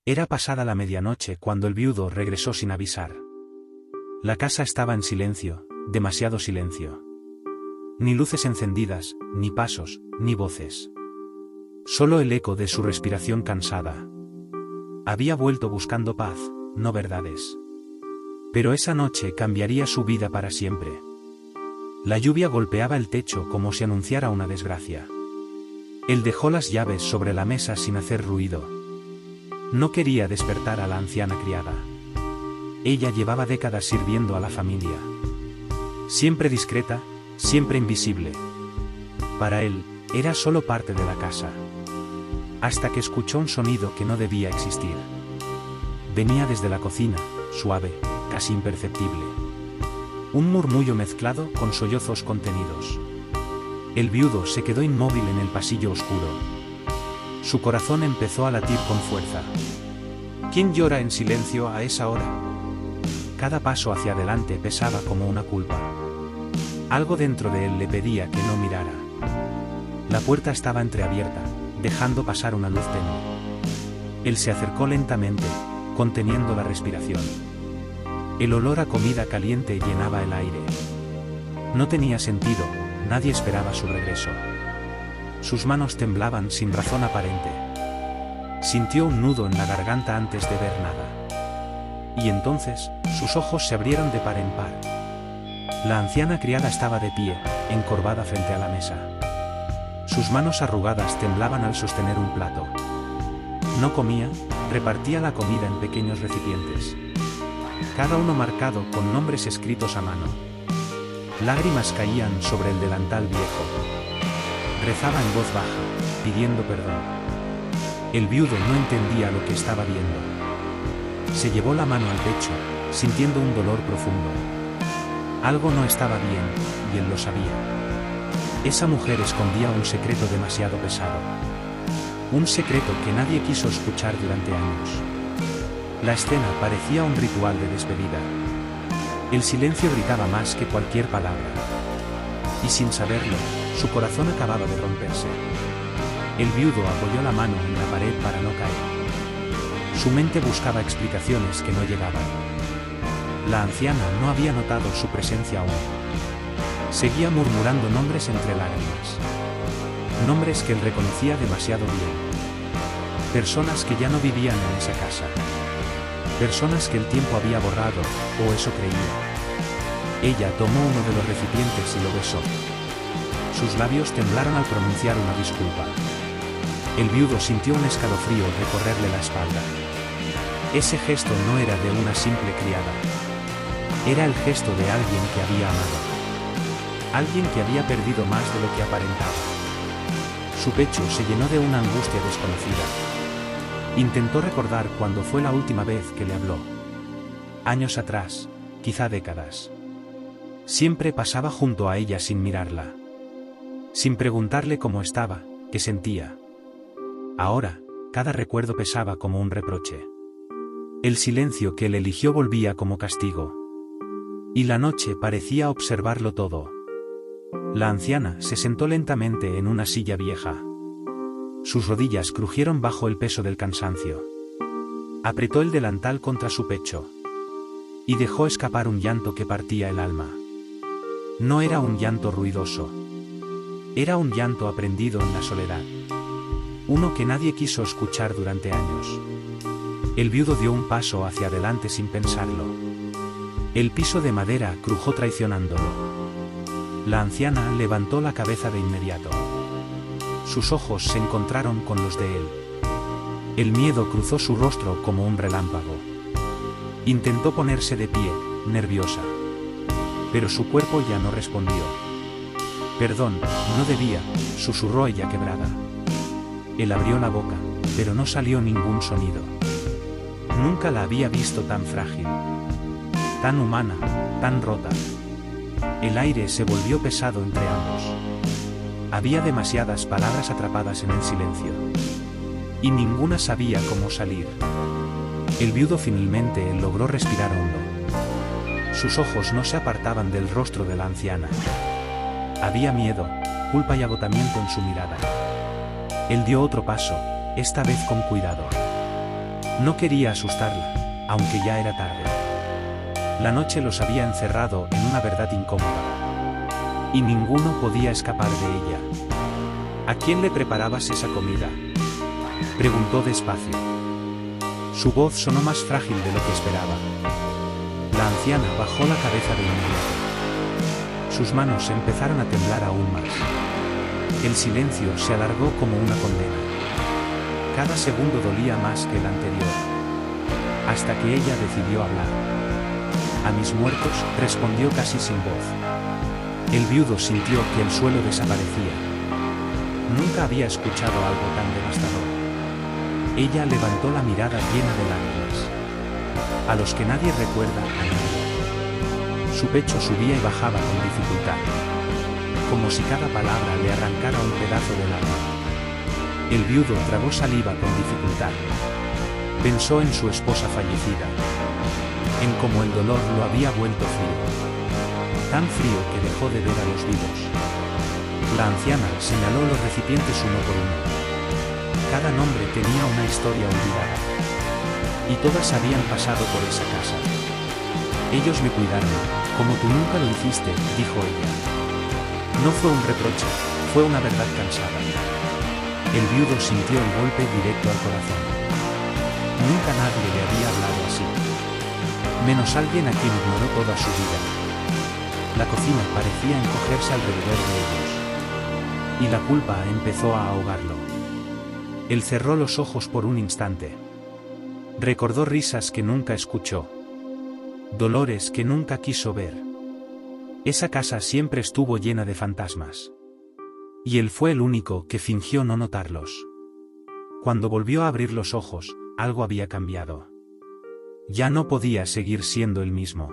Era pasada la medianoche cuando el viudo regresó sin avisar. La casa estaba en silencio, demasiado silencio. Ni luces encendidas, ni pasos, ni voces. Solo el eco de su respiración cansada. Había vuelto buscando paz, no verdades. Pero esa noche cambiaría su vida para siempre. La lluvia golpeaba el techo como si anunciara una desgracia. Él dejó las llaves sobre la mesa sin hacer ruido. No quería despertar a la anciana criada. Ella llevaba décadas sirviendo a la familia. Siempre discreta, siempre invisible. Para él, era solo parte de la casa. Hasta que escuchó un sonido que no debía existir. Venía desde la cocina, suave, casi imperceptible. Un murmullo mezclado con sollozos contenidos. El viudo se quedó inmóvil en el pasillo oscuro. Su corazón empezó a latir con fuerza. ¿Quién llora en silencio a esa hora? Cada paso hacia adelante pesaba como una culpa. Algo dentro de él le pedía que no mirara. La puerta estaba entreabierta, dejando pasar una luz tenue. Él se acercó lentamente, conteniendo la respiración. El olor a comida caliente llenaba el aire. No tenía sentido, nadie esperaba su regreso. Sus manos temblaban sin razón aparente. Sintió un nudo en la garganta antes de ver nada. Y entonces, sus ojos se abrieron de par en par. La anciana criada estaba de pie, encorvada frente a la mesa. Sus manos arrugadas temblaban al sostener un plato. No comía, repartía la comida en pequeños recipientes. Cada uno marcado con nombres escritos a mano. Lágrimas caían sobre el delantal viejo. Rezaba en voz baja, pidiendo perdón. El viudo no entendía lo que estaba viendo. Se llevó la mano al pecho, sintiendo un dolor profundo. Algo no estaba bien, y él lo sabía. Esa mujer escondía un secreto demasiado pesado. Un secreto que nadie quiso escuchar durante años. La escena parecía un ritual de despedida. El silencio gritaba más que cualquier palabra. Y sin saberlo, su corazón acababa de romperse. El viudo apoyó la mano en la pared para no caer. Su mente buscaba explicaciones que no llegaban. La anciana no había notado su presencia aún. Seguía murmurando nombres entre lágrimas. Nombres que él reconocía demasiado bien. Personas que ya no vivían en esa casa. Personas que el tiempo había borrado, o eso creía. Ella tomó uno de los recipientes y lo besó. Sus labios temblaron al pronunciar una disculpa. El viudo sintió un escalofrío recorrerle la espalda. Ese gesto no era de una simple criada. Era el gesto de alguien que había amado. Alguien que había perdido más de lo que aparentaba. Su pecho se llenó de una angustia desconocida. Intentó recordar cuándo fue la última vez que le habló. Años atrás, quizá décadas. Siempre pasaba junto a ella sin mirarla. Sin preguntarle cómo estaba, qué sentía. Ahora, cada recuerdo pesaba como un reproche. El silencio que él eligió volvía como castigo. Y la noche parecía observarlo todo. La anciana se sentó lentamente en una silla vieja. Sus rodillas crujieron bajo el peso del cansancio. Apretó el delantal contra su pecho. Y dejó escapar un llanto que partía el alma. No era un llanto ruidoso. Era un llanto aprendido en la soledad. Uno que nadie quiso escuchar durante años. El viudo dio un paso hacia adelante sin pensarlo. El piso de madera crujó traicionándolo. La anciana levantó la cabeza de inmediato. Sus ojos se encontraron con los de él. El miedo cruzó su rostro como un relámpago. Intentó ponerse de pie, nerviosa. Pero su cuerpo ya no respondió. Perdón, no debía, susurró ella quebrada. Él abrió la boca, pero no salió ningún sonido. Nunca la había visto tan frágil. Tan humana, tan rota. El aire se volvió pesado entre ambos. Había demasiadas palabras atrapadas en el silencio. Y ninguna sabía cómo salir. El viudo finalmente logró respirar hondo. Sus ojos no se apartaban del rostro de la anciana. Había miedo, culpa y agotamiento en su mirada. Él dio otro paso, esta vez con cuidado. No quería asustarla, aunque ya era tarde. La noche los había encerrado en una verdad incómoda. Y ninguno podía escapar de ella. ¿A quién le preparabas esa comida?, preguntó despacio. Su voz sonó más frágil de lo que esperaba. La anciana bajó la cabeza de inmediato. Sus manos empezaron a temblar aún más. El silencio se alargó como una condena. Cada segundo dolía más que el anterior. Hasta que ella decidió hablar. A mis muertos, respondió casi sin voz. El viudo sintió que el suelo desaparecía. Nunca había escuchado algo tan devastador. Ella levantó la mirada llena de lágrimas. A los que nadie recuerda, añadió. Su pecho subía y bajaba con dificultad. Como si cada palabra le arrancara un pedazo del alma. El viudo tragó saliva con dificultad. Pensó en su esposa fallecida. En cómo el dolor lo había vuelto frío. Tan frío que dejó de ver a los vivos. La anciana señaló los recipientes uno por uno. Cada nombre tenía una historia olvidada. Y todas habían pasado por esa casa. Ellos me cuidaron, como tú nunca lo hiciste, dijo ella. No fue un reproche, fue una verdad cansada. El viudo sintió el golpe directo al corazón. Nunca nadie le había hablado así. Menos alguien a quien ignoró toda su vida. La cocina parecía encogerse alrededor de ellos. Y la culpa empezó a ahogarlo. Él cerró los ojos por un instante. Recordó risas que nunca escuchó. Dolores que nunca quiso ver. Esa casa siempre estuvo llena de fantasmas. Y él fue el único que fingió no notarlos. Cuando volvió a abrir los ojos, algo había cambiado. Ya no podía seguir siendo el mismo.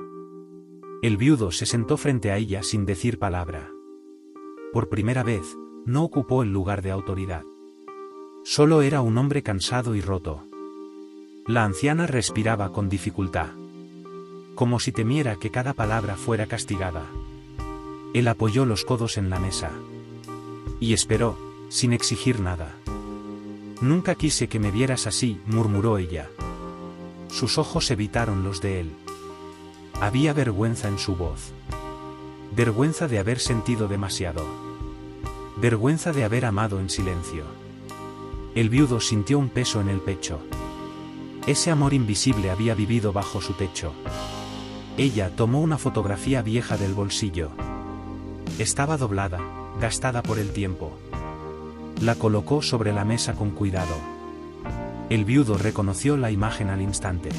El viudo se sentó frente a ella sin decir palabra. Por primera vez, no ocupó el lugar de autoridad. Solo era un hombre cansado y roto. La anciana respiraba con dificultad. Como si temiera que cada palabra fuera castigada. Él apoyó los codos en la mesa. Y esperó, sin exigir nada. Nunca quise que me vieras así, murmuró ella. Sus ojos evitaron los de él. Había vergüenza en su voz. Vergüenza de haber sentido demasiado. Vergüenza de haber amado en silencio. El viudo sintió un peso en el pecho. Ese amor invisible había vivido bajo su techo. Ella tomó una fotografía vieja del bolsillo. Estaba doblada, gastada por el tiempo. La colocó sobre la mesa con cuidado. El viudo reconoció la imagen al instante.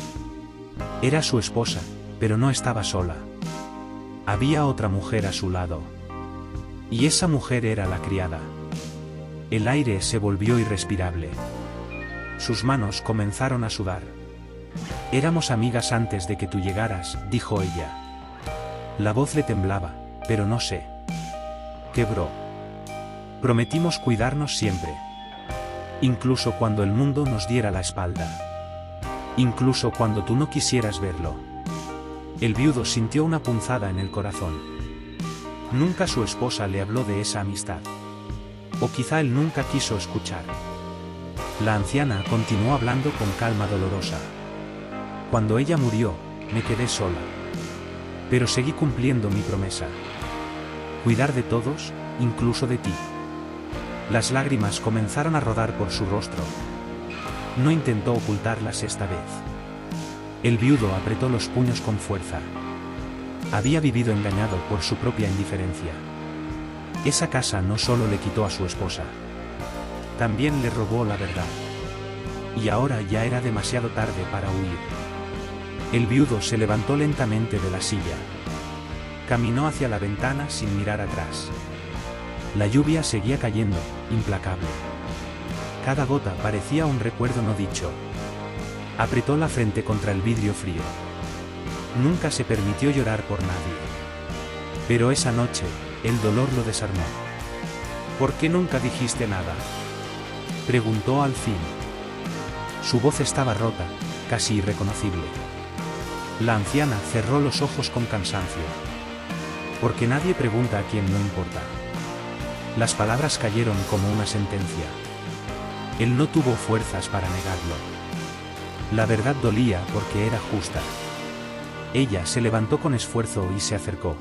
Era su esposa, pero no estaba sola. Había otra mujer a su lado. Y esa mujer era la criada. El aire se volvió irrespirable. Sus manos comenzaron a sudar. Éramos amigas antes de que tú llegaras, dijo ella. La voz le temblaba, pero no sé. Quebró. Prometimos cuidarnos siempre. Incluso cuando el mundo nos diera la espalda. Incluso cuando tú no quisieras verlo. El viudo sintió una punzada en el corazón. Nunca su esposa le habló de esa amistad. O quizá él nunca quiso escuchar. La anciana continuó hablando con calma dolorosa. Cuando ella murió, me quedé sola. Pero seguí cumpliendo mi promesa. Cuidar de todos, incluso de ti. Las lágrimas comenzaron a rodar por su rostro. No intentó ocultarlas esta vez. El viudo apretó los puños con fuerza. Había vivido engañado por su propia indiferencia. Esa casa no solo le quitó a su esposa. También le robó la verdad. Y ahora ya era demasiado tarde para huir. El viudo se levantó lentamente de la silla. Caminó hacia la ventana sin mirar atrás. La lluvia seguía cayendo, implacable. Cada gota parecía un recuerdo no dicho. Apretó la frente contra el vidrio frío. Nunca se permitió llorar por nadie. Pero esa noche, el dolor lo desarmó. ¿Por qué nunca dijiste nada?, preguntó al fin. Su voz estaba rota, casi irreconocible. La anciana cerró los ojos con cansancio. Porque nadie pregunta a quien no importa. Las palabras cayeron como una sentencia. Él no tuvo fuerzas para negarlo. La verdad dolía porque era justa. Ella se levantó con esfuerzo y se acercó.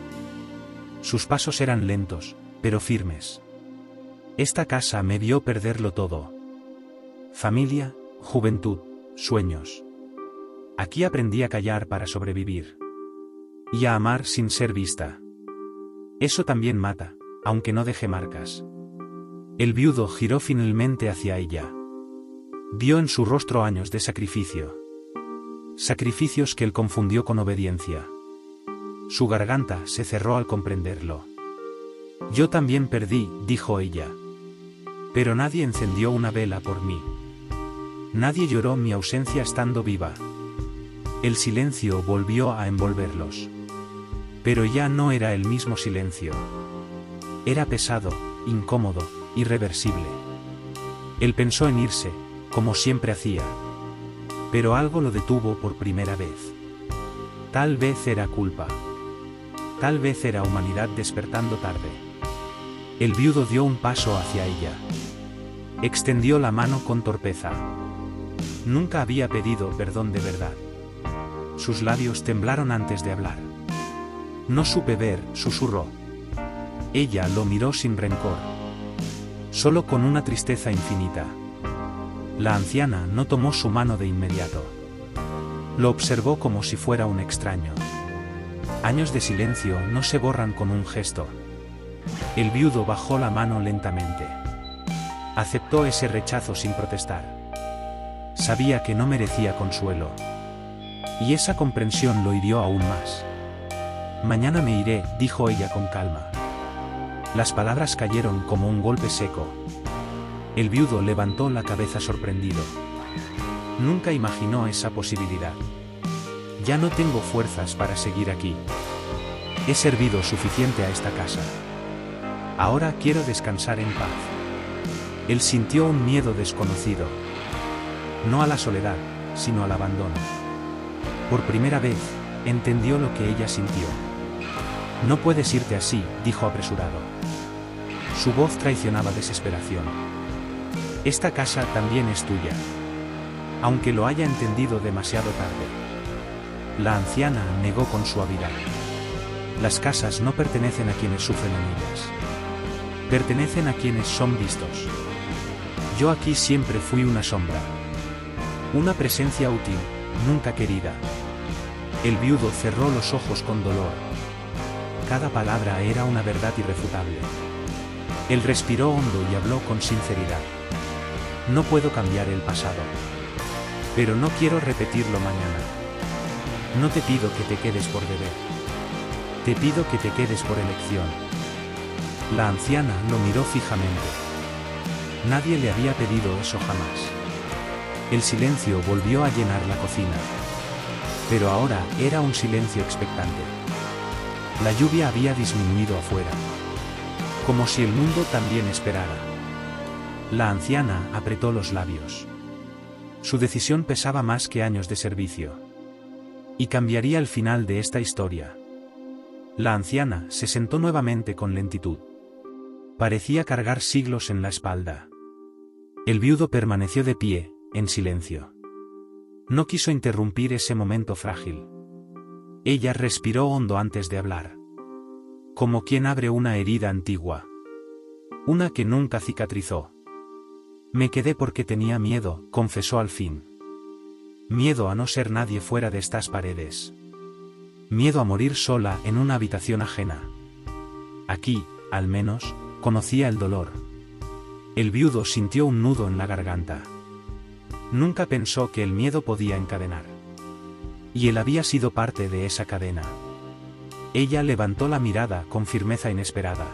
Sus pasos eran lentos, pero firmes. Esta casa me vio perderlo todo. Familia, juventud, sueños. Aquí aprendí a callar para sobrevivir. Y a amar sin ser vista. Eso también mata, aunque no deje marcas. El viudo giró finalmente hacia ella. Vio en su rostro años de sacrificio. Sacrificios que él confundió con obediencia. Su garganta se cerró al comprenderlo. Yo también perdí, dijo ella. Pero nadie encendió una vela por mí. Nadie lloró mi ausencia estando viva. El silencio volvió a envolverlos. Pero ya no era el mismo silencio. Era pesado, incómodo, irreversible. Él pensó en irse, como siempre hacía. Pero algo lo detuvo por primera vez. Tal vez era culpa. Tal vez era humanidad despertando tarde. El viudo dio un paso hacia ella. Extendió la mano con torpeza. Nunca había pedido perdón de verdad. Sus labios temblaron antes de hablar. No supe ver, susurró. Ella lo miró sin rencor. Solo con una tristeza infinita. La anciana no tomó su mano de inmediato. Lo observó como si fuera un extraño. Años de silencio no se borran con un gesto. El viudo bajó la mano lentamente. Aceptó ese rechazo sin protestar. Sabía que no merecía consuelo. Y esa comprensión lo hirió aún más. Mañana me iré, dijo ella con calma. Las palabras cayeron como un golpe seco. El viudo levantó la cabeza sorprendido. Nunca imaginó esa posibilidad. Ya no tengo fuerzas para seguir aquí. He servido suficiente a esta casa. Ahora quiero descansar en paz. Él sintió un miedo desconocido. No a la soledad, sino al abandono. Por primera vez, entendió lo que ella sintió. No puedes irte así, dijo apresurado. Su voz traicionaba desesperación. Esta casa también es tuya. Aunque lo haya entendido demasiado tarde. La anciana negó con suavidad. Las casas no pertenecen a quienes sufren en ellas. Pertenecen a quienes son vistos. Yo aquí siempre fui una sombra. Una presencia útil, nunca querida. El viudo cerró los ojos con dolor. Cada palabra era una verdad irrefutable. Él respiró hondo y habló con sinceridad. No puedo cambiar el pasado. Pero no quiero repetirlo mañana. No te pido que te quedes por deber. Te pido que te quedes por elección. La anciana lo miró fijamente. Nadie le había pedido eso jamás. El silencio volvió a llenar la cocina. Pero ahora era un silencio expectante. La lluvia había disminuido afuera. Como si el mundo también esperara. La anciana apretó los labios. Su decisión pesaba más que años de servicio. Y cambiaría el final de esta historia. La anciana se sentó nuevamente con lentitud. Parecía cargar siglos en la espalda. El viudo permaneció de pie, en silencio. No quiso interrumpir ese momento frágil. Ella respiró hondo antes de hablar. Como quien abre una herida antigua. Una que nunca cicatrizó. Me quedé porque tenía miedo, confesó al fin. Miedo a no ser nadie fuera de estas paredes. Miedo a morir sola en una habitación ajena. Aquí, al menos, conocía el dolor. El viudo sintió un nudo en la garganta. Nunca pensó que el miedo podía encadenar. Y él había sido parte de esa cadena. Ella levantó la mirada con firmeza inesperada.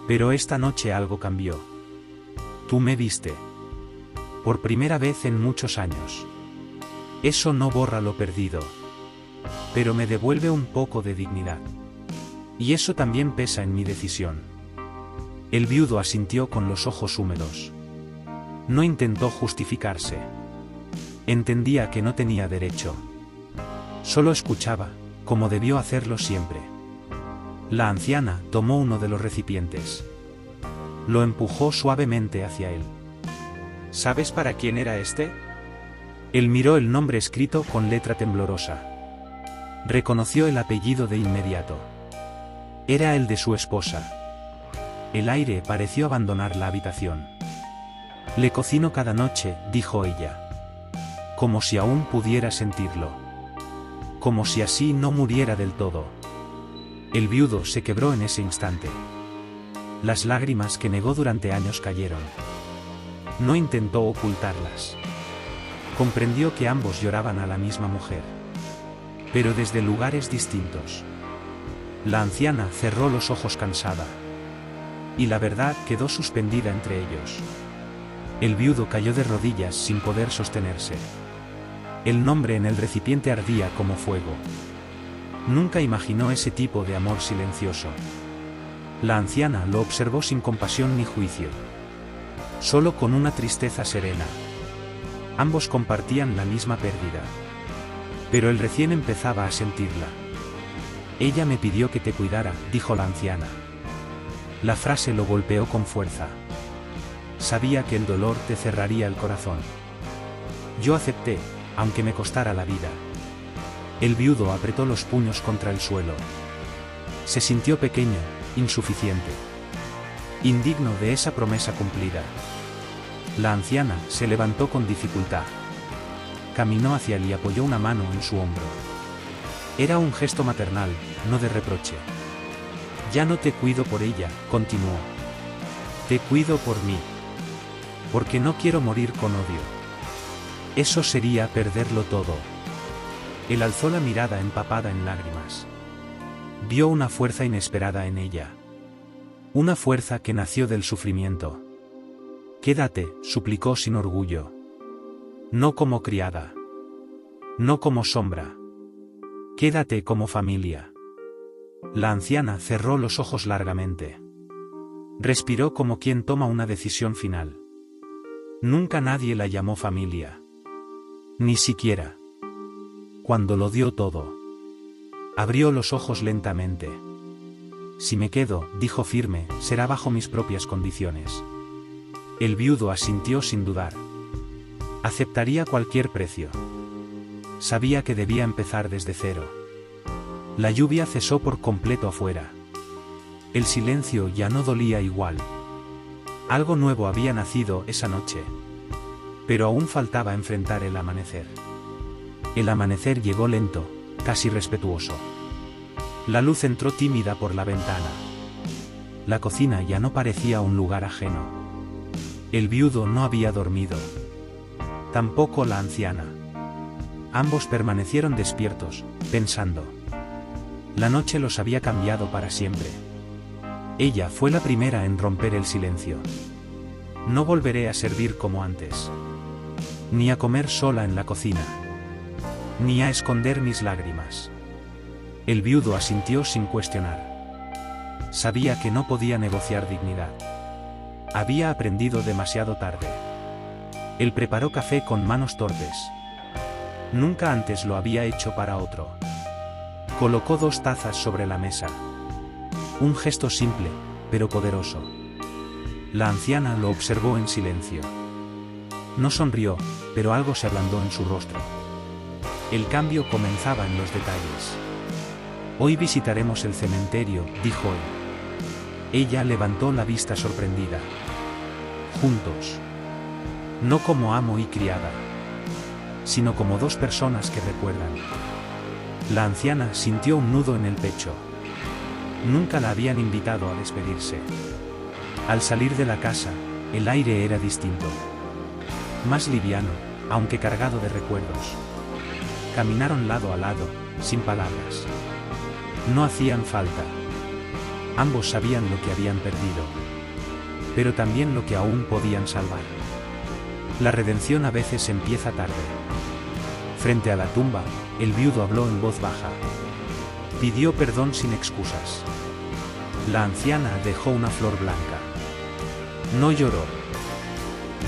Pero esta noche algo cambió. Tú me viste. Por primera vez en muchos años. Eso no borra lo perdido. Pero me devuelve un poco de dignidad. Y eso también pesa en mi decisión. El viudo asintió con los ojos húmedos. No intentó justificarse. Entendía que no tenía derecho. Solo escuchaba, como debió hacerlo siempre. La anciana tomó uno de los recipientes. Lo empujó suavemente hacia él. ¿Sabes para quién era este? Él miró el nombre escrito con letra temblorosa. Reconoció el apellido de inmediato. Era el de su esposa. El aire pareció abandonar la habitación. Le cocino cada noche, dijo ella. Como si aún pudiera sentirlo. Como si así no muriera del todo. El viudo se quebró en ese instante. Las lágrimas que negó durante años cayeron. No intentó ocultarlas. Comprendió que ambos lloraban a la misma mujer. Pero desde lugares distintos. La anciana cerró los ojos cansada. Y la verdad quedó suspendida entre ellos. El viudo cayó de rodillas sin poder sostenerse. El nombre en el recipiente ardía como fuego. Nunca imaginó ese tipo de amor silencioso. La anciana lo observó sin compasión ni juicio. Solo con una tristeza serena. Ambos compartían la misma pérdida. Pero él recién empezaba a sentirla. Ella me pidió que te cuidara, dijo la anciana. La frase lo golpeó con fuerza. Sabía que el dolor te cerraría el corazón. Yo acepté, aunque me costara la vida. El viudo apretó los puños contra el suelo. Se sintió pequeño, insuficiente. Indigno de esa promesa cumplida. La anciana se levantó con dificultad. Caminó hacia él y apoyó una mano en su hombro. Era un gesto maternal, no de reproche. Ya no te cuido por ella, continuó. Te cuido por mí. Porque no quiero morir con odio. Eso sería perderlo todo. Él alzó la mirada empapada en lágrimas. Vio una fuerza inesperada en ella. Una fuerza que nació del sufrimiento. Quédate, suplicó sin orgullo. No como criada. No como sombra. Quédate como familia. La anciana cerró los ojos largamente. Respiró como quien toma una decisión final. Nunca nadie la llamó familia. Ni siquiera. Cuando lo dio todo. Abrió los ojos lentamente. Si me quedo, dijo firme, será bajo mis propias condiciones. El viudo asintió sin dudar. Aceptaría cualquier precio. Sabía que debía empezar desde cero. La lluvia cesó por completo afuera. El silencio ya no dolía igual. Algo nuevo había nacido esa noche. Pero aún faltaba enfrentar el amanecer. El amanecer llegó lento, casi respetuoso. La luz entró tímida por la ventana. La cocina ya no parecía un lugar ajeno. El viudo no había dormido. Tampoco la anciana. Ambos permanecieron despiertos, pensando. La noche los había cambiado para siempre. Ella fue la primera en romper el silencio. No volveré a servir como antes. Ni a comer sola en la cocina. Ni a esconder mis lágrimas. El viudo asintió sin cuestionar. Sabía que no podía negociar dignidad. Había aprendido demasiado tarde. Él preparó café con manos torpes. Nunca antes lo había hecho para otro. Colocó 2 tazas sobre la mesa. Un gesto simple, pero poderoso. La anciana lo observó en silencio. No sonrió, pero algo se ablandó en su rostro. El cambio comenzaba en los detalles. Hoy visitaremos el cementerio, dijo él. Ella levantó la vista sorprendida. Juntos. No como amo y criada, sino como 2 personas que recuerdan. La anciana sintió un nudo en el pecho. Nunca la habían invitado a despedirse. Al salir de la casa, el aire era distinto. Más liviano, aunque cargado de recuerdos. Caminaron lado a lado, sin palabras. No hacían falta. Ambos sabían lo que habían perdido. Pero también lo que aún podían salvar. La redención a veces empieza tarde. Frente a la tumba, el viudo habló en voz baja. Pidió perdón sin excusas. La anciana dejó una flor blanca. No lloró.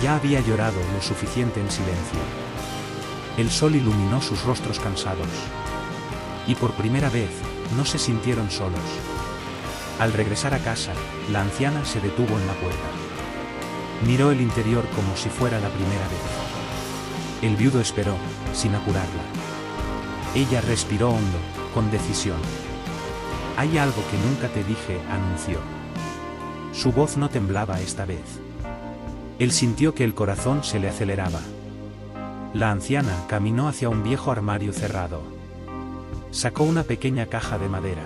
Ya había llorado lo suficiente en silencio. El sol iluminó sus rostros cansados. Y por primera vez, no se sintieron solos. Al regresar a casa, la anciana se detuvo en la puerta. Miró el interior como si fuera la primera vez. El viudo esperó, sin apurarla. Ella respiró hondo, con decisión. «Hay algo que nunca te dije», anunció. Su voz no temblaba esta vez. Él sintió que el corazón se le aceleraba. La anciana caminó hacia un viejo armario cerrado. Sacó una pequeña caja de madera.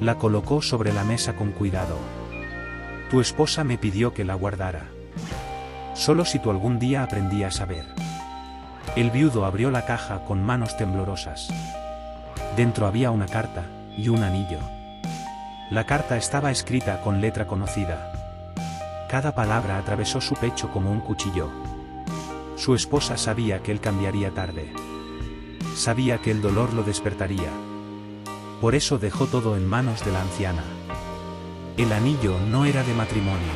La colocó sobre la mesa con cuidado. «Tu esposa me pidió que la guardara. Solo si tú algún día aprendías a ver». El viudo abrió la caja con manos temblorosas. Dentro había una carta y un anillo. La carta estaba escrita con letra conocida. Cada palabra atravesó su pecho como un cuchillo. Su esposa sabía que él cambiaría tarde. Sabía que el dolor lo despertaría. Por eso dejó todo en manos de la anciana. El anillo no era de matrimonio.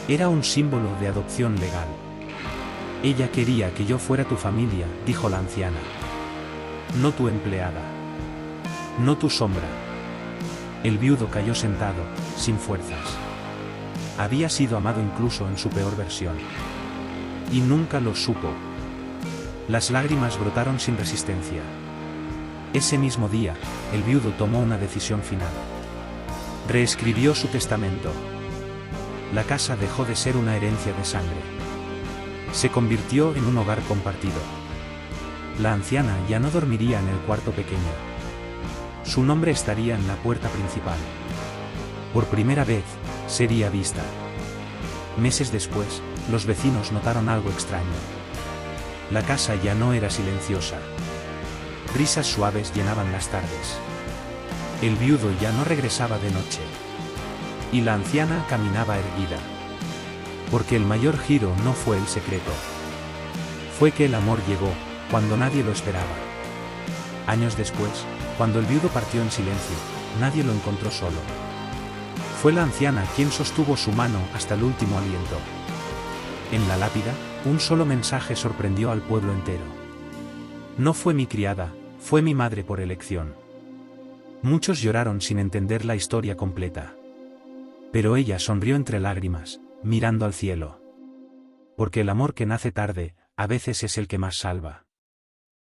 Era un símbolo de adopción legal. «Ella quería que yo fuera tu familia», dijo la anciana. «No tu empleada. No tu sombra». El viudo cayó sentado, sin fuerzas. Había sido amado incluso en su peor versión. Y nunca lo supo. Las lágrimas brotaron sin resistencia. Ese mismo día, el viudo tomó una decisión final. Reescribió su testamento. La casa dejó de ser una herencia de sangre. Se convirtió en un hogar compartido. La anciana ya no dormiría en el cuarto pequeño. Su nombre estaría en la puerta principal. Por primera vez, sería vista. Meses después, los vecinos notaron algo extraño. La casa ya no era silenciosa. Brisas suaves llenaban las tardes. El viudo ya no regresaba de noche. Y la anciana caminaba erguida. Porque el mayor giro no fue el secreto. Fue que el amor llegó, cuando nadie lo esperaba. Años después, cuando el viudo partió en silencio, nadie lo encontró solo. Fue la anciana quien sostuvo su mano hasta el último aliento. En la lápida, un solo mensaje sorprendió al pueblo entero. «No fue mi criada, fue mi madre por elección». Muchos lloraron sin entender la historia completa. Pero ella sonrió entre lágrimas, mirando al cielo. Porque el amor que nace tarde, a veces es el que más salva.